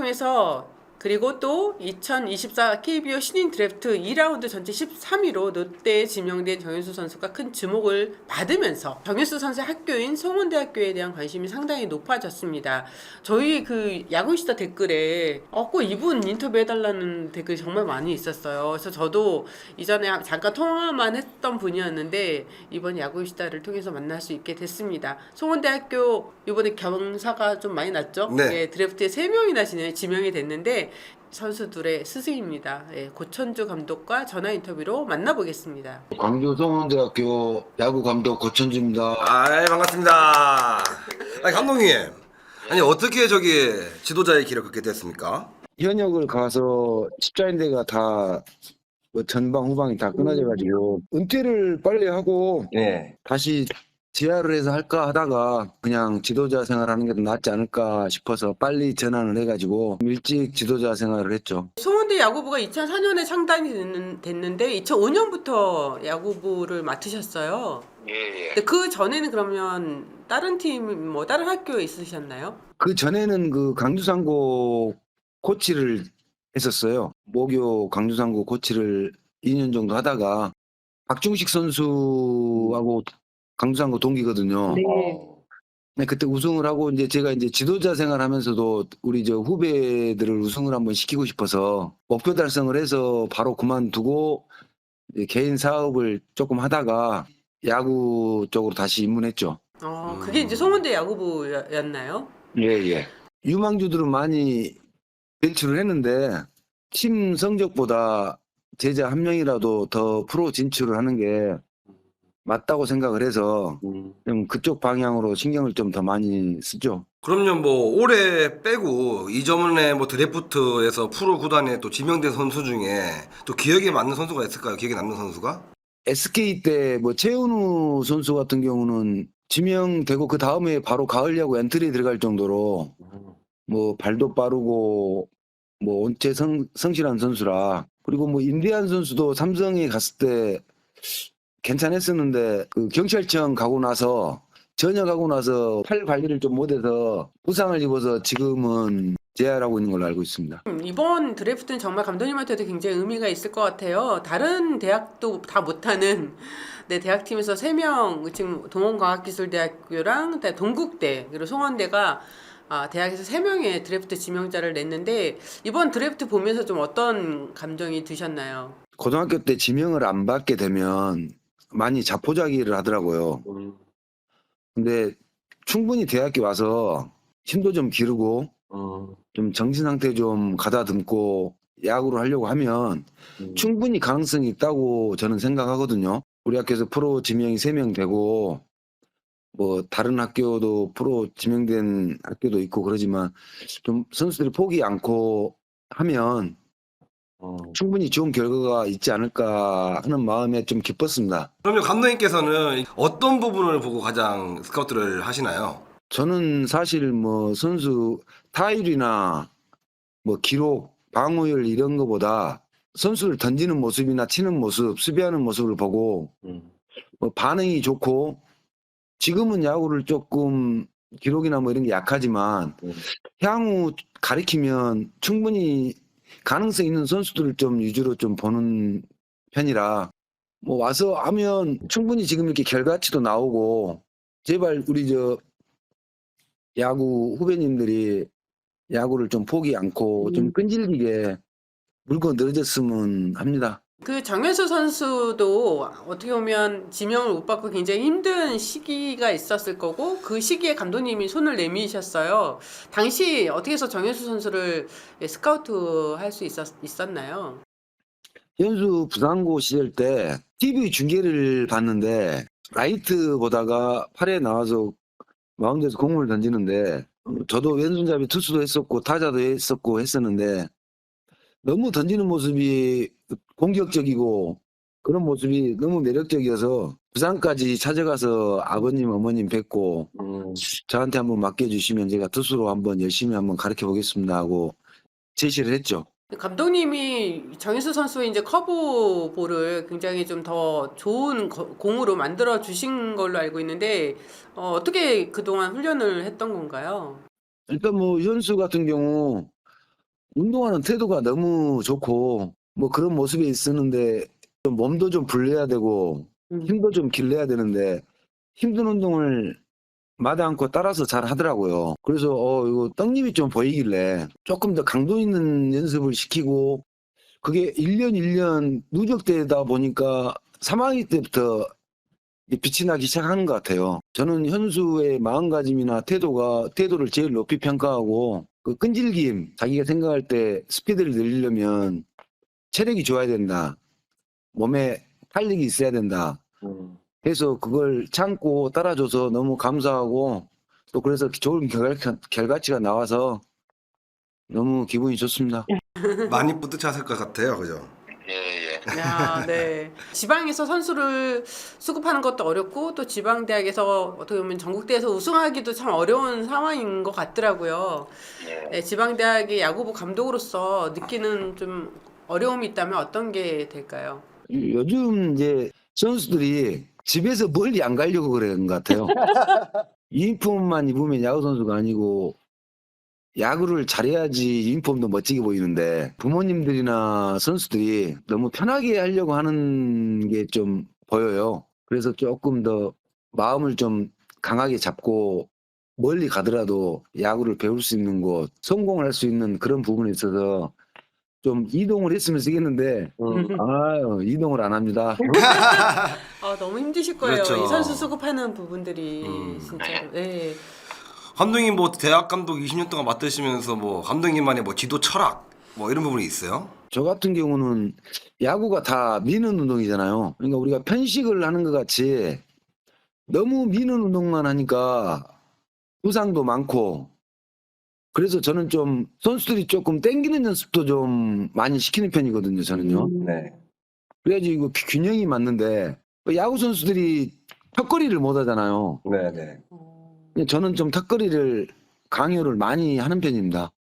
통해서 그리고 또 2024 KBO 신인 드래프트 2라운드 전체 13위로 롯데에 지명된 정현수 선수가 큰 주목을 받으면서 정현수 선수의 학교인 송원대학교에 대한 관심이 상당히 높아졌습니다. 저희 그 야구시다 댓글에 꼭 이분 인터뷰해달라는 댓글이 정말 많이 있었어요. 그래서 저도 이전에 잠깐 통화만 했던 분이었는데 이번 야구시다를 통해서 만날 수 있게 됐습니다. 송원대학교 이번에 경사가 좀 많이 났죠? 네. 예, 드래프트에 3명이나 지명이 됐는데 선수들의 스승입니다. 예, 고천주 감독과 전화 인터뷰로 만나보겠습니다. 광주 송원대학교 야구 감독 고천주입니다. 반갑습니다. 아니, 감독님, 아니 어떻게 저기 지도자의 길을 걷게 됐습니까? 현역을 가서 십자인대가 다 전방 후방이 다 끊어져가지고 은퇴를 빨리 하고 네. 다시 재활을 해서 할까 하다가 그냥 지도자 생활하는 게 더 낫지 않을까 싶어서 빨리 전환을 해가지고 일찍 지도자 생활을 했죠. 송원대 야구부가 2004년에 창단이 됐는데 2005년부터 야구부를 맡으셨어요. 예. 근데 그 전에는 그러면 다른 팀, 뭐 다른 학교에 있으셨나요? 그 전에는 그 강주상고 코치를 했었어요. 모교 강주상고 코치를 2년 정도 하다가 박중식 선수하고 강주상고 동기거든요. 네. 네, 그때 우승을 하고 이제 제가 이제 지도자 생활하면서도 우리 저 후배들을 우승을 한번 시키고 싶어서 목표 달성을 해서 바로 그만두고 이제 개인 사업을 조금 하다가 야구 쪽으로 다시 입문했죠. 그게 이제 송원대 야구부였나요? 예. 유망주들은 많이 배출을 했는데 팀 성적보다 제자 한 명이라도 더 프로 진출을 하는 게 맞다고 생각을 해서 좀 그쪽 방향으로 신경을 좀 더 많이 쓰죠. 그럼요, 뭐 올해 빼고 이전에 뭐 드래프트에서 프로 구단에 또 지명된 선수 중에 또 기억에 맞는 선수가 있을까요? 기억에 남는 선수가? SK 때 뭐 최은우 선수 같은 경우는 지명되고 그 다음에 바로 가을 야구 엔트리 들어갈 정도로 뭐 발도 빠르고 뭐 온체 성실한 선수라. 그리고 뭐 임대한 선수도 삼성에 갔을 때 괜찮았었는데 그 경찰청 가고 나서 전역하고 나서 팔 관리를 좀 못해서 부상을 입어서 지금은 재활하고 있는 걸로 알고 있습니다. 이번 드래프트는 정말 감독님한테도 굉장히 의미가 있을 것 같아요. 다른 대학도 다 못하는 네, 대학팀에서 3명, 지금 동원과학기술대학교랑 동국대, 그리고 송원대가 대학에서 3명의 드래프트 지명자를 냈는데 이번 드래프트 보면서 좀 어떤 감정이 드셨나요? 고등학교 때 지명을 안 받게 되면 많이 자포자기를 하더라고요. 근데 충분히 대학교 와서 힘도 좀 기르고 좀 정신 상태 좀 가다듬고 야구를 하려고 하면 충분히 가능성이 있다고 저는 생각하거든요. 우리 학교에서 프로 지명이 3명 되고 뭐 다른 학교도 프로 지명된 학교도 있고 그러지만 좀 선수들이 포기 않고 하면 충분히 좋은 결과가 있지 않을까 하는 마음에 좀 기뻤습니다. 그럼요, 감독님께서는 어떤 부분을 보고 가장 스카우트를 하시나요? 저는 사실 뭐 선수 타율이나 뭐 기록, 방어율 이런 거보다 선수를 던지는 모습이나 치는 모습, 수비하는 모습을 보고 뭐 반응이 좋고 지금은 야구를 조금 기록이나 뭐 이런 게 약하지만 향후 가리키면 충분히 가능성 있는 선수들을 좀 위주로 좀 보는 편이라 뭐 와서 하면 충분히 지금 이렇게 결과치도 나오고 제발 우리 저 야구 후배님들이 야구를 좀 포기 않고 좀 끈질기게 물고 늘어졌으면 합니다. 그 정현수 선수도 어떻게 보면 지명을 못 받고 굉장히 힘든 시기가 있었을 거고 그 시기에 감독님이 손을 내미셨어요. 당시 어떻게 해서 정현수 선수를 스카우트 할 수 있었나요? 현수 부산고 시절 때 TV 중계를 봤는데 라이트 보다가 8회 나와서 마운드에서 공을 던지는데 저도 왼손잡이 투수도 했었고 타자도 했었고 했었는데 너무 던지는 모습이 공격적이고 그런 모습이 너무 매력적이어서 부산까지 찾아가서 아버님 어머님 뵙고 저한테 한번 맡겨주시면 제가 투수로 한번 열심히 한번 가르쳐 보겠습니다 하고 제시를 했죠. 감독님이 정현수 선수의 이제 커브볼을 굉장히 좀 더 좋은 공으로 만들어 주신 걸로 알고 있는데 어떻게 그동안 훈련을 했던 건가요? 일단 뭐 현수 같은 경우 운동하는 태도가 너무 좋고 뭐 그런 모습이 있었는데 좀 몸도 좀 불려야 되고 힘도 좀 길러야 되는데 힘든 운동을 마다않고 따라서 잘 하더라고요. 그래서 이거 떡잎이 좀 보이길래 조금 더 강도 있는 연습을 시키고 그게 1년 1년 누적되다 보니까 3학기 때부터 빛이 나기 시작하는 것 같아요. 저는 현수의 마음가짐이나 태도를 제일 높이 평가하고 그 끈질김, 자기가 생각할 때 스피드를 늘리려면 체력이 좋아야 된다. 몸에 탄력이 있어야 된다. 해서 그걸 참고 따라줘서 너무 감사하고 또 그래서 좋은 결과치가 나와서 너무 기분이 좋습니다. 많이 뿌듯하실 것 같아요, 그죠? 예. 야, 네. 지방에서 선수를 수급하는 것도 어렵고 또 지방대학에서 어떻게 보면 전국대회에서 우승하기도 참 어려운 상황인 것 같더라고요. 네, 지방대학의 야구부 감독으로서 느끼는 좀 어려움이 있다면 어떤 게 될까요? 요즘 이제 선수들이 집에서 멀리 안 가려고 그러는 것 같아요. 유니폼만 입으면 야구 선수가 아니고 야구를 잘해야지 유니폼도 멋지게 보이는데 부모님들이나 선수들이 너무 편하게 하려고 하는 게 좀 보여요. 그래서 조금 더 마음을 좀 강하게 잡고 멀리 가더라도 야구를 배울 수 있는 곳, 성공을 할 수 있는 그런 부분에 있어서 좀 이동을 했으면 쓰겠는데 이동을 안 합니다. 너무 힘드실 거예요. 그렇죠. 이 선수 수급하는 부분들이 진짜로. 네. 감독님 뭐 대학 감독 20년 동안 맡으시면서 뭐 감독님만의 뭐 지도 철학 뭐 이런 부분이 있어요? 저 같은 경우는 야구가 다 미는 운동이잖아요. 그러니까 우리가 편식을 하는 것 같이 너무 미는 운동만 하니까 부상도 많고 그래서 저는 좀 선수들이 조금 땡기는 연습도 좀 많이 시키는 편이거든요. 저는요. 네. 그래야지 이거 균형이 맞는데 야구 선수들이 턱걸이를 못 하잖아요. 네네. 저는 좀 턱걸이를 강요를 많이 하는 편입니다.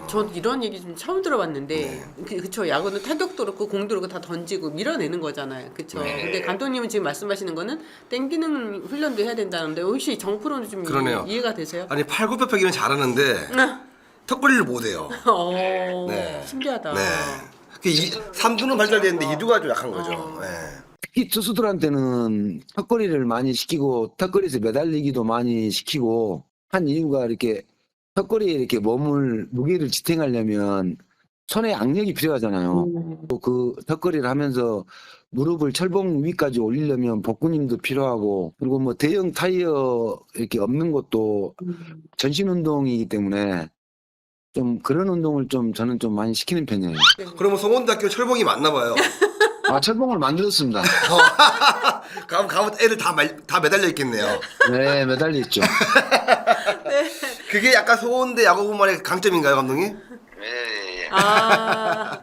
저 이런 얘기 좀 처음 들어봤는데, 네. 그쵸. 야구는 타격도 그렇고 공도 그렇고 다 던지고 밀어내는 거잖아요. 그쵸. 네. 근데 감독님은 지금 말씀하시는 거는 땡기는 훈련도 해야 된다는데, 혹시 정프로는 좀 그러네요. 이해가 되세요? 아니 팔굽혀펴기는 잘하는데 턱걸이를 못해요. 네. 신기하다. 네. 3두는 발달되는데 2두가 좀 약한 거죠. 네. 특히 투수들한테는 턱걸이를 많이 시키고 턱걸이에서 매달리기도 많이 시키고 한 이유가 이렇게 턱걸이에 이렇게 무게를 지탱하려면 손에 악력이 필요하잖아요. 또 그 턱걸이를 하면서 무릎을 철봉 위까지 올리려면 복근힘도 필요하고 그리고 뭐 대형 타이어 이렇게 없는 것도 전신 운동이기 때문에 좀 그런 운동을 좀 저는 좀 많이 시키는 편이에요. 그러면 송원대학교 철봉이 맞나 봐요. 철봉을 만들었습니다. 가면 애들 다 매달려 있겠네요. 네, 매달려 있죠. 그게 약간 송원대 야구부만의 강점인가요, 감독님?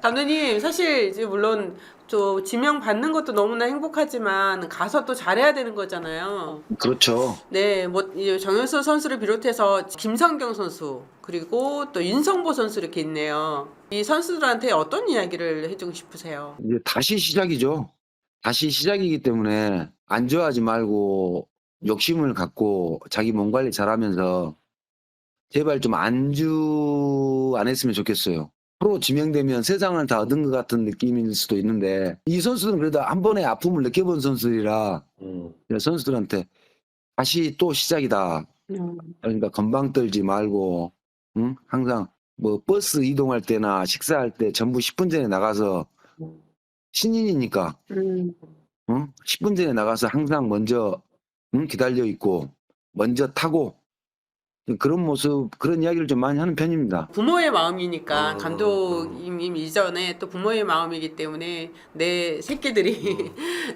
감독님, 사실 이제 물론 저 지명 받는 것도 너무나 행복하지만 가서 또 잘해야 되는 거잖아요. 그렇죠. 네, 뭐 이제 정현수 선수를 비롯해서 김성경 선수 그리고 또 윤성보 선수 이렇게 있네요. 이 선수들한테 어떤 이야기를 해주고 싶으세요? 이제 다시 시작이죠. 다시 시작이기 때문에 안주하지 말고 욕심을 갖고 자기 몸 관리 잘하면서 제발 좀 안주 안 했으면 좋겠어요. 프로 지명되면 세상을 다 얻은 것 같은 느낌일 수도 있는데 이 선수들은 그래도 한 번의 아픔을 느껴본 선수들이라 선수들한테 다시 또 시작이다. 그러니까 건방 떨지 말고 항상 뭐 버스 이동할 때나 식사할 때 전부 10분 전에 나가서 신인이니까 10분 전에 나가서 항상 먼저 기다려 있고 먼저 타고 그런 모습 그런 이야기를 좀 많이 하는 편입니다. 부모의 마음이니까 감독님 이전에 또 부모의 마음이기 때문에 내 새끼들이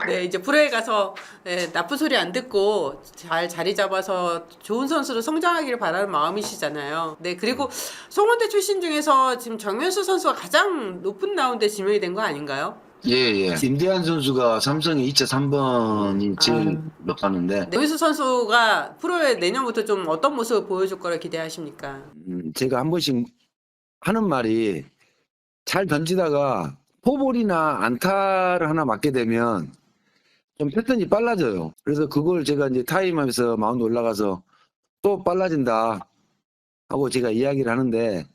네, 이제 프로에 가서 네, 나쁜 소리 안 듣고 잘 자리 잡아서 좋은 선수로 성장하기를 바라는 마음이시잖아요. 네, 그리고 송원대 출신 중에서 지금 정현수 선수가 가장 높은 라운드에 지명이 된 거 아닌가요? 예. 임대한 선수가 삼성의 2차 3번이 제일 높았는데 정현수 선수가 프로에 내년부터 좀 어떤 모습을 보여줄 거라 기대하십니까? 제가 한 번씩 하는 말이 잘 던지다가 포볼이나 안타를 하나 맞게 되면 좀 패턴이 빨라져요. 그래서 그걸 제가 이제 타임하면서 마운드 올라가서 또 빨라진다 하고 제가 이야기를 하는데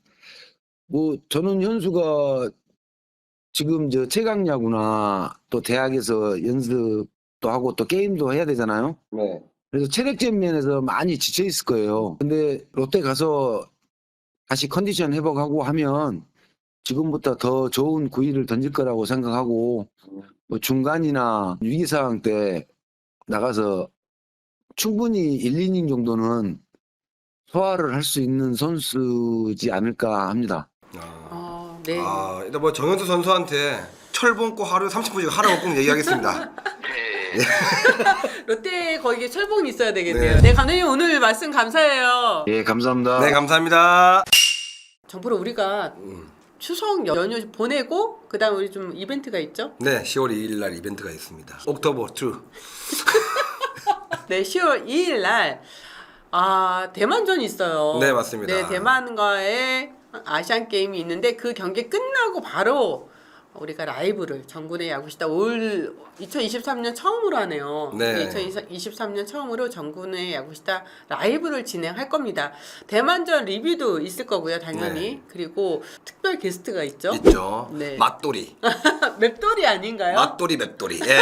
뭐 저는 현수가 지금 저 최강야구나 또 대학에서 연습도 하고 또 게임도 해야 되잖아요. 네. 그래서 체력적인 면에서 많이 지쳐 있을 거예요. 근데 롯데 가서 다시 컨디션 회복하고 하면 지금부터 더 좋은 구위를 던질 거라고 생각하고 뭐 중간이나 위기 상황 때 나가서 충분히 1, 2이닝 정도는 소화를 할 수 있는 선수지 않을까 합니다. 네. 일단 뭐 정현수 선수한테 철봉고 하루 30분씩 하라고 꼭 얘기하겠습니다. 롯데 거기에 철봉이 있어야 되겠네요. 네. 네, 감독님 오늘 말씀 감사해요. 예, 감사합니다. 네, 감사합니다. 정프로 우리가 추석 연휴 보내고 그다음 우리 좀 이벤트가 있죠? 네, 10월 2일 날 이벤트가 있습니다. 옥토버 2. 네, 10월 2일 날 대만전이 있어요. 네, 맞습니다. 네, 대만과의 아시안 게임이 있는데 그 경기 끝나고 바로 우리가 라이브를 정군의 야구시다 올 2023년 처음으로 하네요. 네. 2023년 처음으로 정군의 야구시다 라이브를 진행할 겁니다. 대만전 리뷰도 있을 거고요, 당연히. 네. 그리고 특별 게스트가 있죠. 있죠. 네. 맛돌이. 맵돌이 아닌가요? 맛돌이 맵돌이. 예.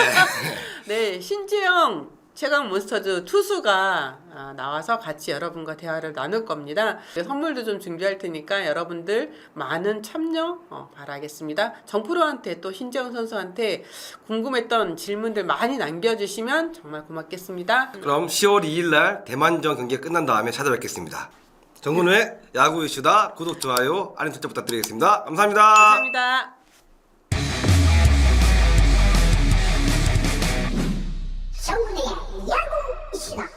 네, 신지영 최강 몬스터즈 투수가 나와서 같이 여러분과 대화를 나눌 겁니다. 선물도 좀 준비할 테니까 여러분들 많은 참여 바라겠습니다. 정프로한테 또 신지영 선수한테 궁금했던 질문들 많이 남겨주시면 정말 고맙겠습니다. 그럼 10월 2일 날 대만전 경기가 끝난 다음에 찾아뵙겠습니다. 정근우의 야구 이슈다. 구독, 좋아요, 알림 설정 부탁드리겠습니다. 감사합니다. 감사합니다. 정훈의 야구 시간